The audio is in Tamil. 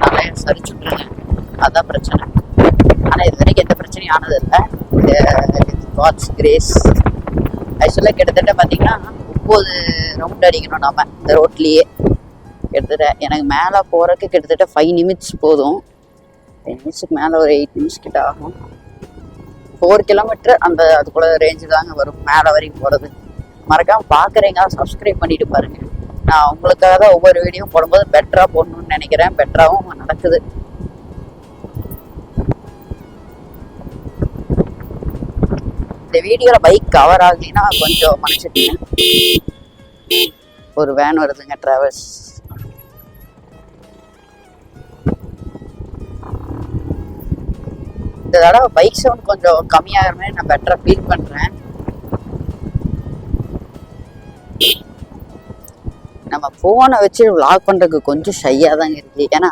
நிறைய சரிச்சுட்ருங்க, அதான் பிரச்சனை. ஆனால் இது வரைக்கும் எந்த பிரச்சனையும் ஆனதில்லை. God's grace. ஆக்சுவலாக கிட்டத்தட்ட பார்த்தீங்கன்னா 9 ரவுண்ட் அடிக்கணும் நம்ம இந்த ரோட்லேயே. கிட்டத்தட்ட எனக்கு மேலே போகிறதுக்கு கிட்டத்தட்ட 5 நிமிட்ஸ் போதும். 5 நிமிஷத்துக்கு மேலே ஒரு 8 நிமிஷம் கிட்ட ஆகும். 4 கிலோமீட்டர் அந்த அதுக்குள்ள ரேஞ்சு தாங்க வரும் மேலே வரைக்கும் போகிறது. மறக்காமல் பார்க்குறீங்க, சப்ஸ்கிரைப் பண்ணிட்டு பாருங்கள். நான் உங்களுக்காக தான் ஒவ்வொரு வீடியோ போடும்போது பெட்டராக போடணும்னு நினைக்கிறேன். பெட்டராகவும் நடக்குது. இந்த வீடியோவில் பைக் கவர் ஆகலைன்னா கொஞ்சம் மன்னிச்சுட்டீங்க. ஒரு வேன் வருதுங்க, டிராவல்ஸ். இந்த தடவை பைக் சவுண்ட் கொஞ்சம் கம்மியாகிற மாதிரி நான் பெட்டராக ஃபீல் பண்ணுறேன். நம்ம ஃபோனை வச்சு விளாக் பண்ணுறதுக்கு கொஞ்சம் ஷையாக தாங்க இருக்குது. ஏன்னா